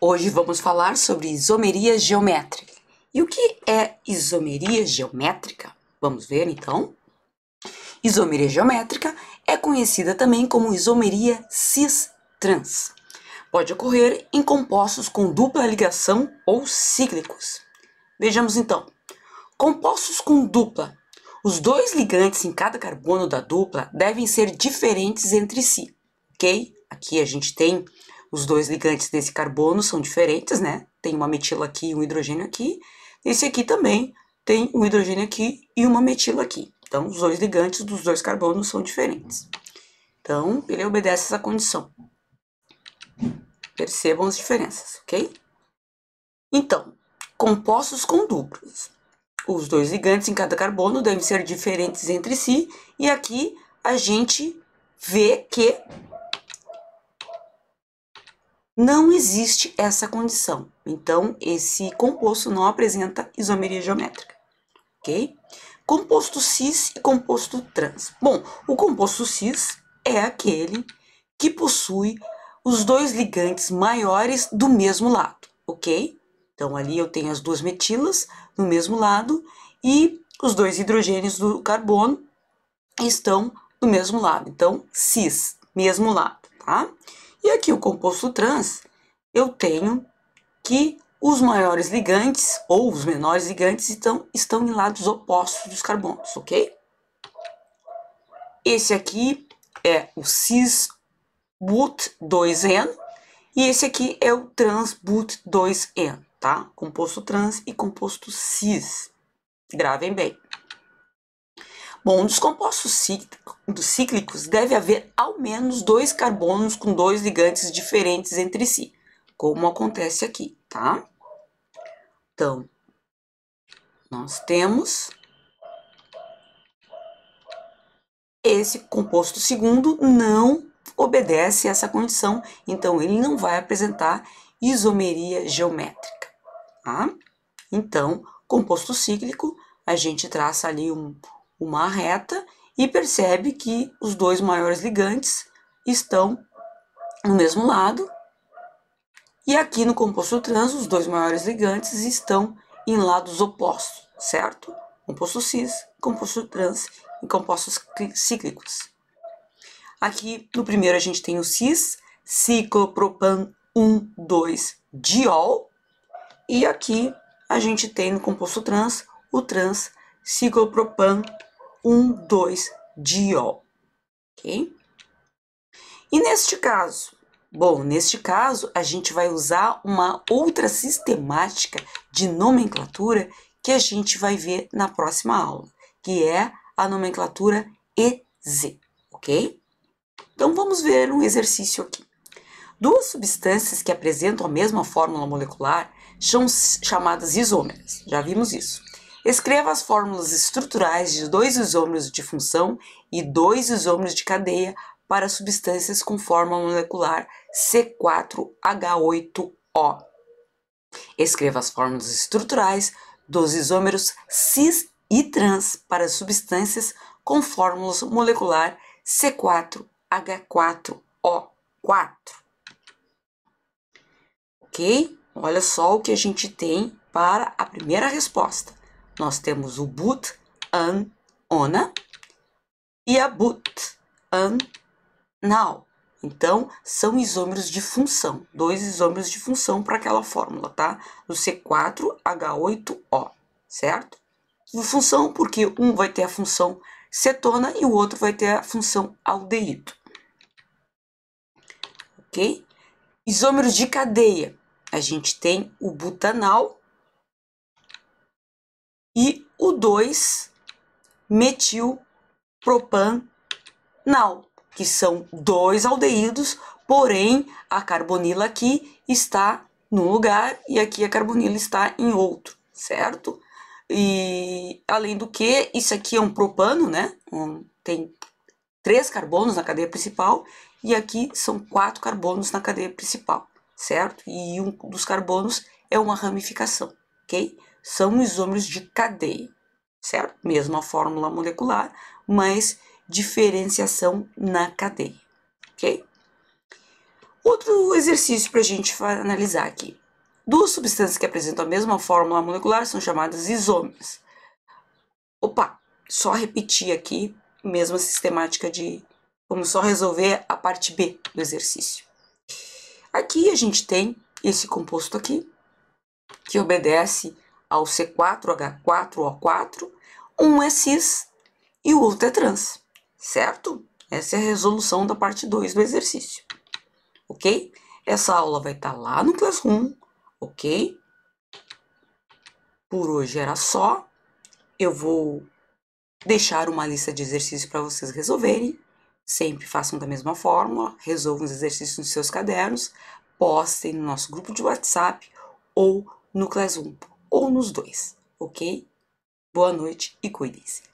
Hoje vamos falar sobre isomeria geométrica. E o que é isomeria geométrica? Vamos ver então. Isomeria geométrica é conhecida também como isomeria cis-trans. Pode ocorrer em compostos com dupla ligação ou cíclicos. Vejamos então. Compostos com dupla. Os dois ligantes em cada carbono da dupla devem ser diferentes entre si, ok? Aqui a gente tem os dois ligantes desse carbono são diferentes, né? Tem uma metila aqui e um hidrogênio aqui. Esse aqui também tem um hidrogênio aqui e uma metila aqui. Então, os dois ligantes dos dois carbonos são diferentes. Então, ele obedece essa condição. Percebam as diferenças, ok? Então, compostos com duplas. Os dois ligantes em cada carbono devem ser diferentes entre si. E aqui a gente vê que não existe essa condição. Então, esse composto não apresenta isomeria geométrica, ok? Composto cis e composto trans. Bom, o composto cis é aquele que possui os dois ligantes maiores do mesmo lado, ok? Então, ali eu tenho as duas metilas no mesmo lado e os dois hidrogênios do carbono estão do mesmo lado. Então, cis, mesmo lado, tá? E aqui o composto trans, eu tenho que os maiores ligantes ou os menores ligantes estão em lados opostos dos carbonos, ok? Esse aqui é o cis-but2-N e esse aqui é o trans-but2-N, tá? Composto trans e composto cis. Gravem bem. Bom, nos compostos cíclicos deve haver ao menos dois carbonos com dois ligantes diferentes entre si, como acontece aqui, tá? Então, nós temos esse composto segundo não obedece a essa condição, então ele não vai apresentar isomeria geométrica, tá? Então, composto cíclico, a gente traça ali uma reta e percebe que os dois maiores ligantes estão no mesmo lado. E aqui no composto trans, os dois maiores ligantes estão em lados opostos, certo? Composto cis, composto trans e compostos cíclicos. Aqui no primeiro a gente tem o cis, ciclopropan 1,2-diol. E aqui a gente tem no composto trans, o trans, ciclopropan 1,2-diol, ok? E neste caso? Bom, neste caso a gente vai usar uma outra sistemática de nomenclatura que a gente vai ver na próxima aula, que é a nomenclatura EZ, ok? Então vamos ver um exercício aqui. Duas substâncias que apresentam a mesma fórmula molecular são chamadas isômeras, já vimos isso. Escreva as fórmulas estruturais de dois isômeros de função e dois isômeros de cadeia para substâncias com fórmula molecular C4H8O. Escreva as fórmulas estruturais dos isômeros cis e trans para substâncias com fórmula molecular C4H4O4. Ok? Olha só o que a gente tem para a primeira resposta. Nós temos o but-an-ona e a but-an-nal. Então, são isômeros de função, dois isômeros de função para aquela fórmula, tá? Do C4H8O, certo? Função porque um vai ter a função cetona e o outro vai ter a função aldeído. Ok? Isômeros de cadeia. A gente tem o butanal e o 2-metilpropanal, que são dois aldeídos, porém a carbonila aqui está num lugar e aqui a carbonila está em outro, certo? E além do que, isso aqui é um propano, né? Tem 3 carbonos na cadeia principal e aqui são 4 carbonos na cadeia principal, certo? E um dos carbonos é uma ramificação, ok? São isômeros de cadeia, certo? Mesma fórmula molecular, mas diferenciação na cadeia, ok? Outro exercício para a gente analisar aqui. Duas substâncias que apresentam a mesma fórmula molecular são chamadas isômeros. Opa, só repetir aqui, mesma sistemática de... Vamos só resolver a parte B do exercício. Aqui a gente tem esse composto aqui, que obedece ao C4H4O4, um é cis e o outro é trans, certo? Essa é a resolução da parte 2 do exercício, ok? Essa aula vai estar lá no Classroom, ok? Por hoje era só. Eu vou deixar uma lista de exercícios para vocês resolverem. Sempre façam da mesma fórmula, resolvam os exercícios nos seus cadernos, postem no nosso grupo de WhatsApp ou no Classroom, ou nos dois, ok? Boa noite e cuidem-se.